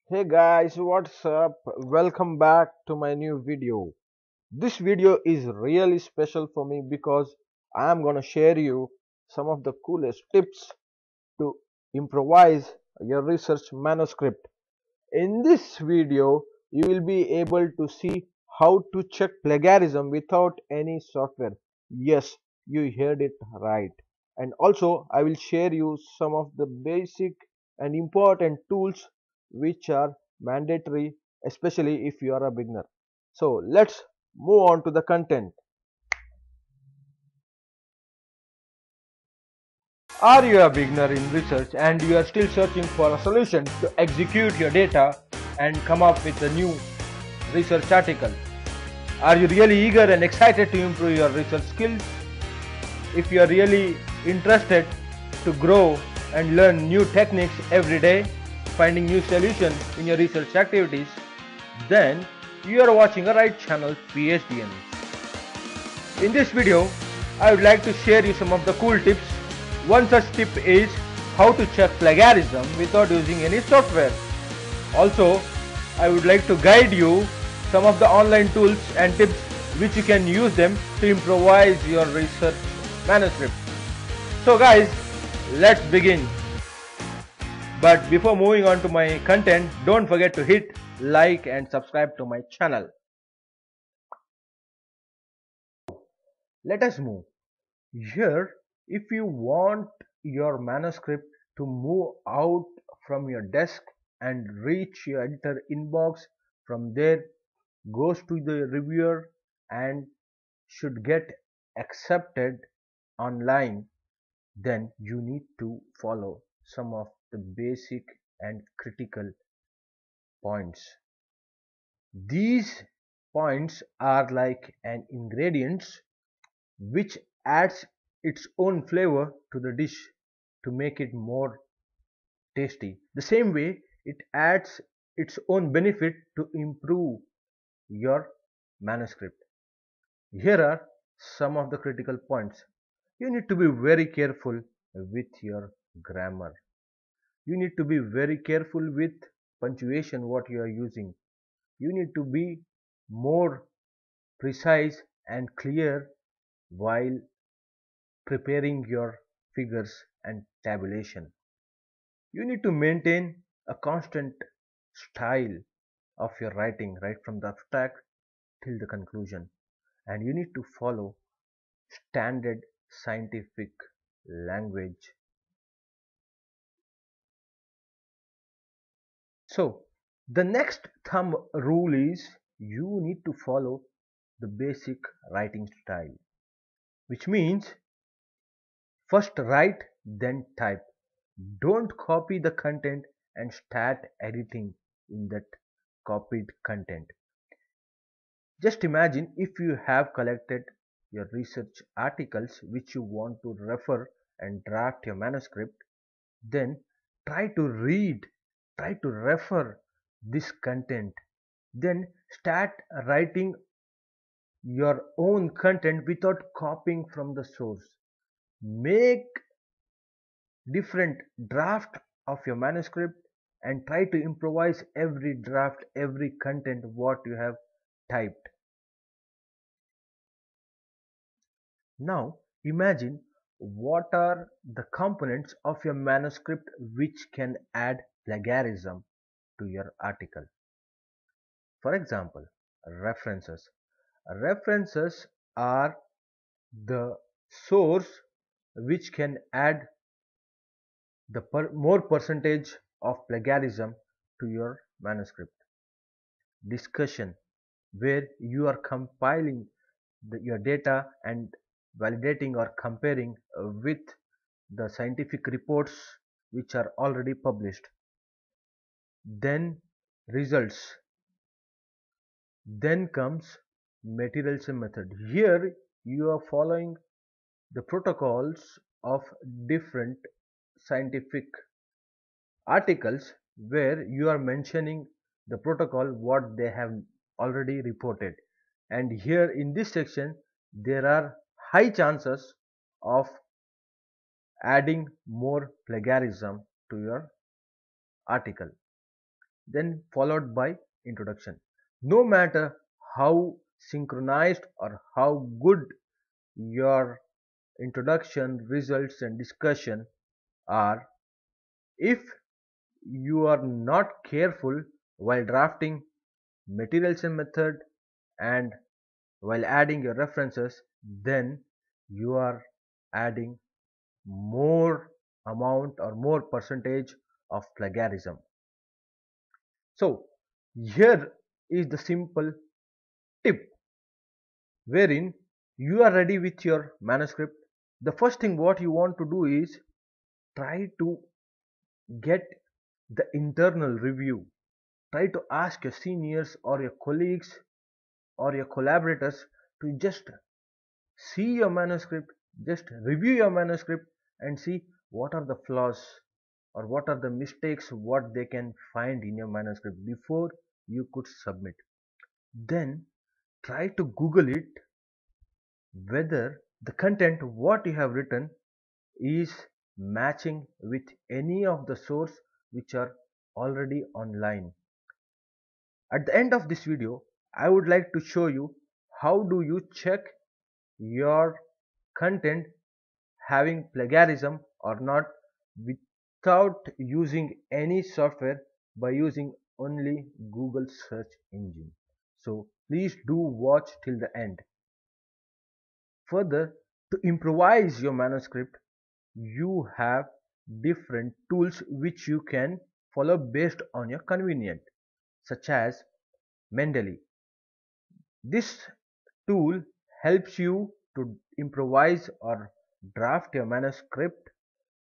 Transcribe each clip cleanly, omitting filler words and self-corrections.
Hey guys, what's up? Welcome back to my new video. This video is really special for me because I am gonna share you some of the coolest tips to improvise your research manuscript. In this video, you will be able to see how to check plagiarism without any software. Yes, you heard it right. And also, I will share you some of the basic and important tools which are mandatory, especially if you are a beginner. So, let's move on to the content. Are you a beginner in research and you are still searching for a solution to execute your data and come up with a new research article? Are you really eager and excited to improve your research skills? If you are really interested to grow and learn new techniques every day, finding new solutions in your research activities, then you are watching a right channel, PhDN. In this video, I would like to share you some of the cool tips. One such tip is how to check plagiarism without using any software. Also, I would like to guide you some of the online tools and tips which you can use them to improvise your research manuscript. So guys, let's begin. But before moving on to my content, don't forget to hit like and subscribe to my channel. Let us move. Here, if you want your manuscript to move out from your desk and reach your editor inbox, from there goes to the reviewer and should get accepted online, then you need to follow some of the basic and critical points. These points are like an ingredients which adds its own flavor to the dish to make it more tasty. The same way it adds its own benefit to improve your manuscript. Here are some of the critical points. You need to be very careful with your grammar. You need to be very careful with punctuation what you are using. You need to be more precise and clear while preparing your figures and tabulation. You need to maintain a constant style of your writing right from the abstract till the conclusion, and you need to follow standard scientific language. So the next thumb rule is you need to follow the basic writing style, which means first write then type. Don't copy the content and start editing in that copied content. Just imagine if you have collected your research articles which you want to refer and draft your manuscript, then try to read, try to refer this content, then start writing your own content without copying from the source. Make different draft of your manuscript and try to improvise every draft, every content what you have typed. Now imagine what are the components of your manuscript which can add plagiarism to your article. For example, references. References are the source which can add the more percentage of plagiarism to your manuscript. Discussion, where you are compiling your data and validating or comparing with the scientific reports which are already published. Then results. Then comes materials and method. Here you are following the protocols of different scientific articles where you are mentioning the protocol what they have already reported, and here in this section there are high chances of adding more plagiarism to your article. then followed by introduction. No matter how synchronized or how good your introduction, results, and discussion are, if you are not careful while drafting materials and method and while adding your references, then you are adding more amount or more percentage of plagiarism. So here is the simple tip wherein you are ready with your manuscript. The first thing what you want to do is try to get the internal review. Try to ask your seniors or your colleagues or your collaborators to just see your manuscript, just review your manuscript and see what are the flaws or what are the mistakes what they can find in your manuscript before you could submit. Then try to Google it whether the content what you have written is matching with any of the source which are already online. At the end of this video, I would like to show you how do you check your content having plagiarism or not without using any software, by using only Google search engine. So please do watch till the end. Further, to improvise your manuscript, you have different tools which you can follow based on your convenience, such as Mendeley. This tool helps you to improvise or draft your manuscript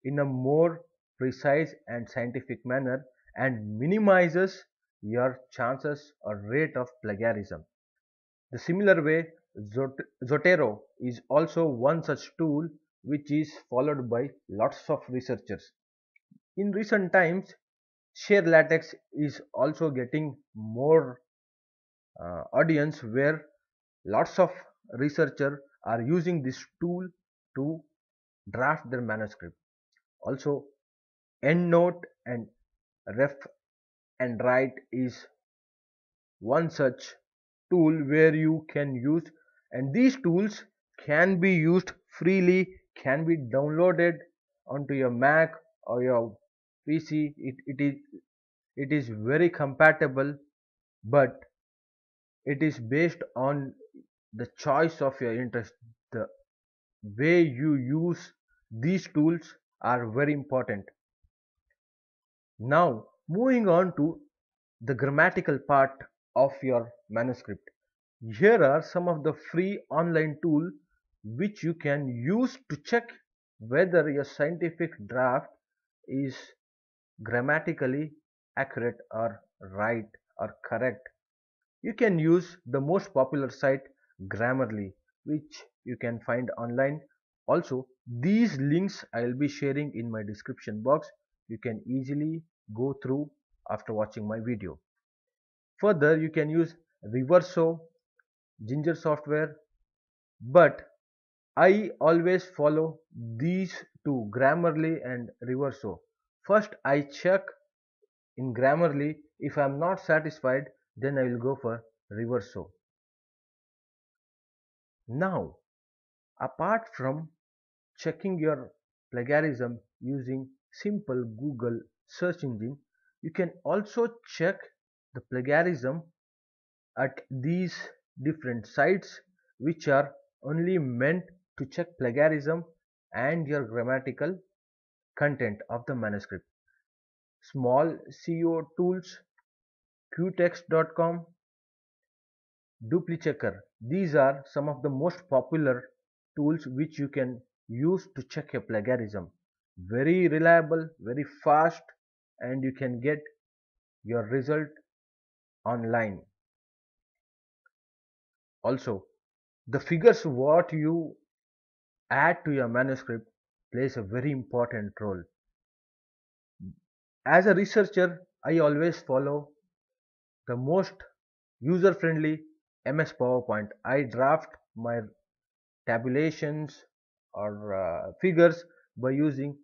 in a more precise and scientific manner and minimizes your chances or rate of plagiarism. The similar way, Zotero is also one such tool which is followed by lots of researchers. In recent times, sheer latex is also getting more audience where lots of researchers are using this tool to draft their manuscript. Also, EndNote and Ref and Write is one such tool where you can use, and these tools can be used freely, can be downloaded onto your Mac or your PC. It is very compatible, but it is based on the choice of your interest. The way you use these tools are very important. Now moving on to the grammatical part of your manuscript. Here are some of the free online tools which you can use to check whether your scientific draft is grammatically accurate or right or correct. You can use the most popular site Grammarly, which you can find online. Also, these links I will be sharing in my description box. You can easily go through after watching my video. Further, you can use Reverso, Ginger software, but I always follow these two, Grammarly and Reverso. First, I check in Grammarly. If I am not satisfied, then I will go for Reverso. Now, apart from checking your plagiarism using simple Google search engine, you can also check the plagiarism at these different sites which are only meant to check plagiarism and your grammatical content of the manuscript. Small SEO tools, qtext.com, duplichecker. These are some of the most popular tools which you can use to check your plagiarism. Very reliable, very fast, and you can get your result online. Also, the figures what you add to your manuscript plays a very important role. As a researcher, I always follow the most user friendly MS PowerPoint. I draft my tabulations or figures by using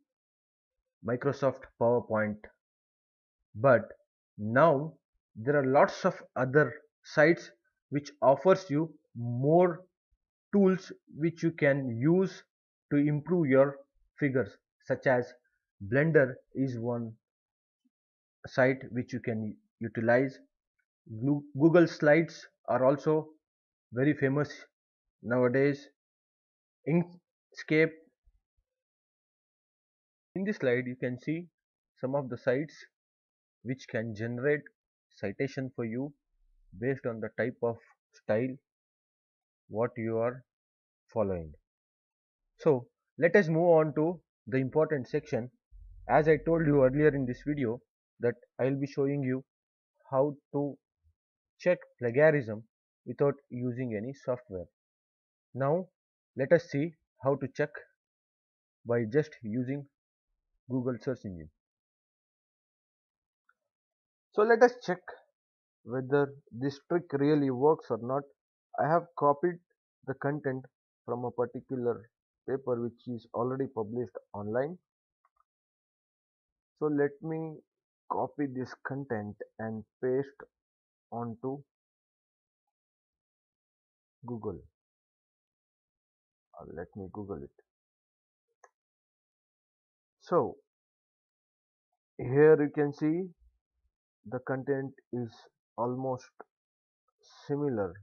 Microsoft PowerPoint. But Now there are lots of other sites which offers you more tools which you can use to improve your figures, such as Blender is one site which you can utilize. Google Slides are also very famous nowadays. Inkscape. In this slide you can see some of the sites which can generate citation for you based on the type of style what you are following. So let us move on to the important section. As I told you earlier in this video that I will be showing you how to check plagiarism without using any software. Now let us see how to check by just using Google search engine. So let us check whether this trick really works or not. I have copied the content from a particular paper which is already published online. So let me copy this content and paste onto Google. Let me Google it. So here you can see the content is almost similar,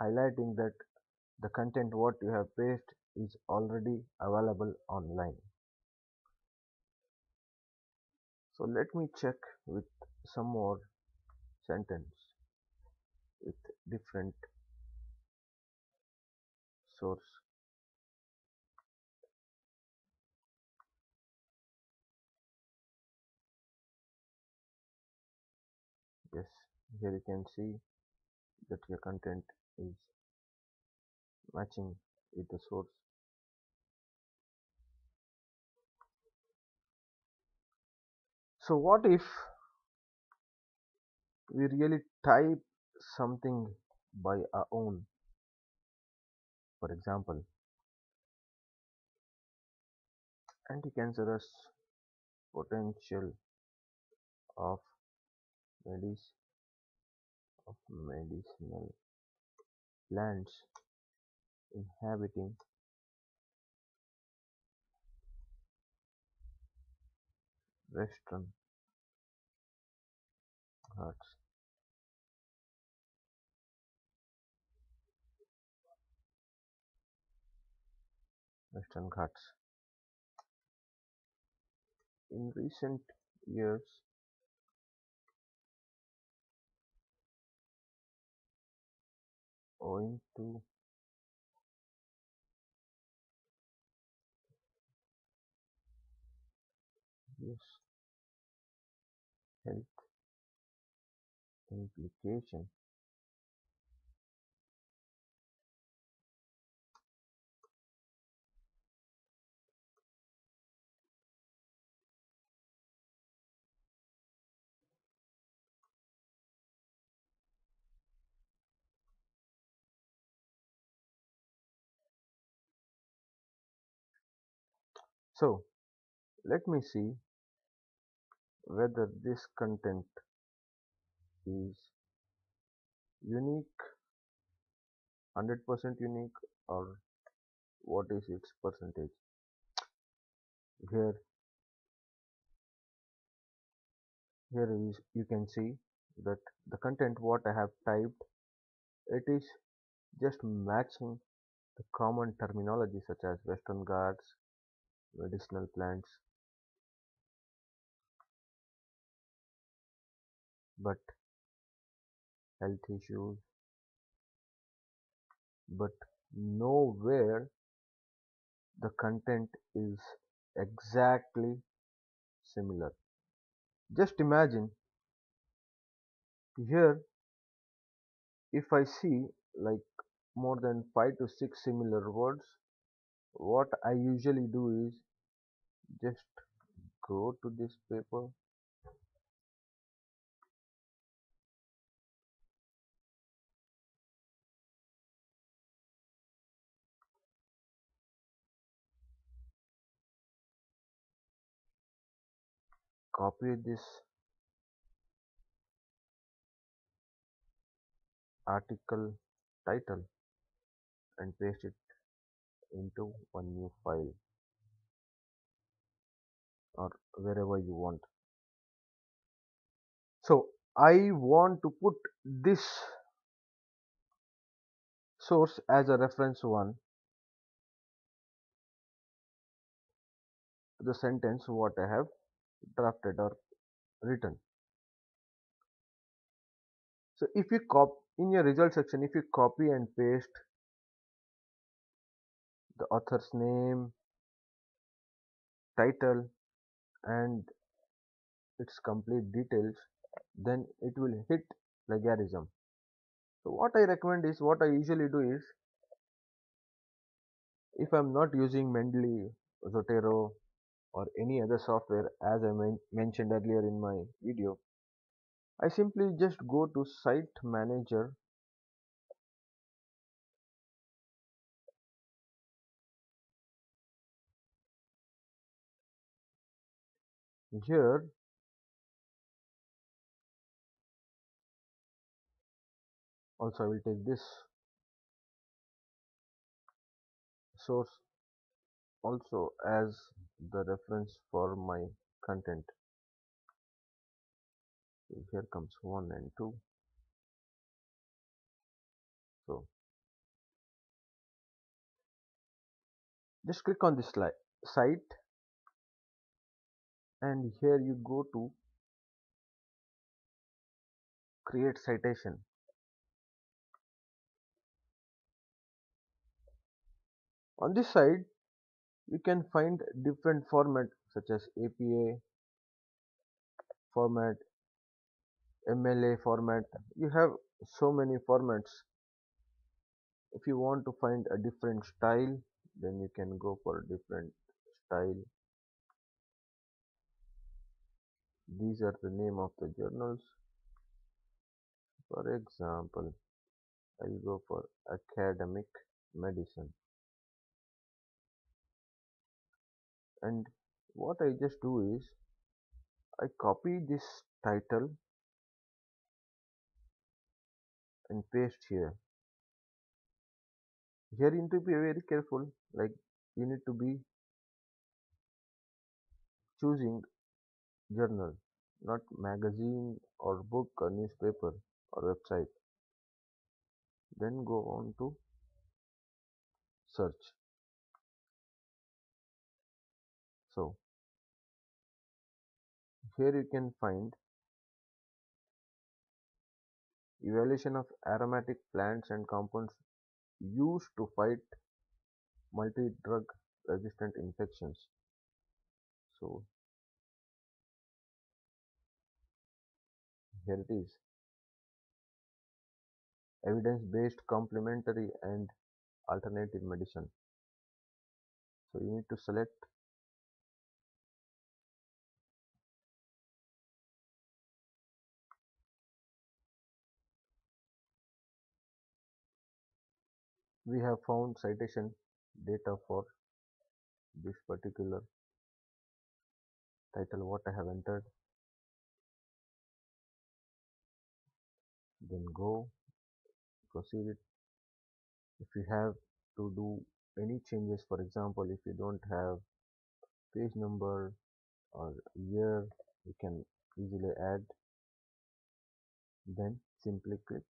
highlighting that the content what you have pasted is already available online. So let me check with some more sentence with different source. Yes, here you can see that your content is matching with the source. So what if we really type something by our own? For example, anti-cancerous potential of medis of medicinal plants inhabiting western Ghats. Western Ghats. In recent years, owing to this health implication, so let me see whether this content is unique, 100% unique, or what is its percentage. Here, here is you can see that the content what I have typed, it is just matching the common terminology such as Western Ghats, medicinal plants, but health issues, but nowhere the content is exactly similar. Just imagine here if I see like more than 5 to 6 similar words, what I usually do is just go to this paper, copy this article title and paste it into one new file or wherever you want. So I want to put this source as a reference one to the sentence what I have drafted or written. So if you copy in your result section, if you copy and paste the author's name, title, and its complete details, then it will hit plagiarism. So what I recommend is, what I usually do is, if I'm not using Mendeley, Zotero, or any other software as I mentioned earlier in my video, I simply just go to Site Manager. Here also I will take this source also as the reference for my content. So here comes 1 and 2. So just click on this site, and here you go to create citation. On this side you can find different format such as APA format, MLA format. You have so many formats. If you want to find a different style, then you can go for a different style. These are the name of the journals. For example, I'll go for academic medicine. And what I just do is I copy this title and paste here. Here you need to be very careful, like you need to be choosing journal, not magazine or book or newspaper or website. Then go on to search. So here you can find evaluation of aromatic plants and compounds used to fight multi-drug resistant infections. So here it is, evidence-based complementary and alternative medicine. So you need to select. We have found citation data for this particular title what I have entered. Then go proceed it. If you have to do any changes, for example, if you don't have page number or year, you can easily add. Then simply click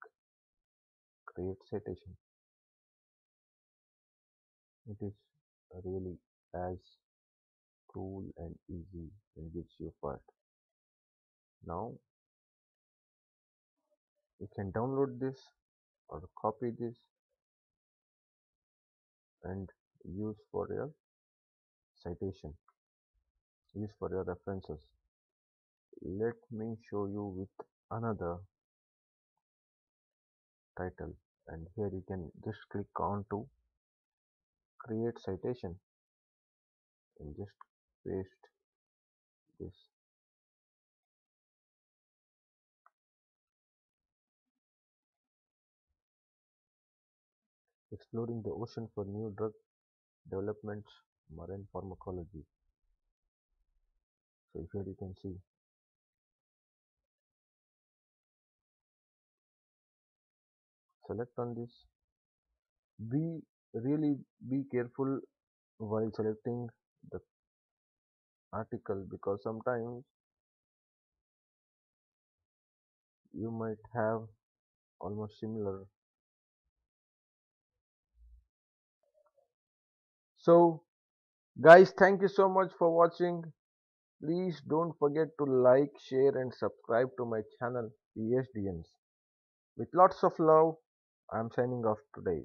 create citation. It is really as cool and easy and gives you part. Now you can download this or copy this and use for your citation, use for your references. Let me show you with another title, and here you can just click on to create citation and just paste this. Exploring the ocean for new drug developments, marine pharmacology. So here you can see select on this. Be really be careful while selecting the article, because sometimes you might have almost similar. So guys, thank you so much for watching. Please don't forget to like, share and subscribe to my channel PhDNs. With lots of love, I am signing off today.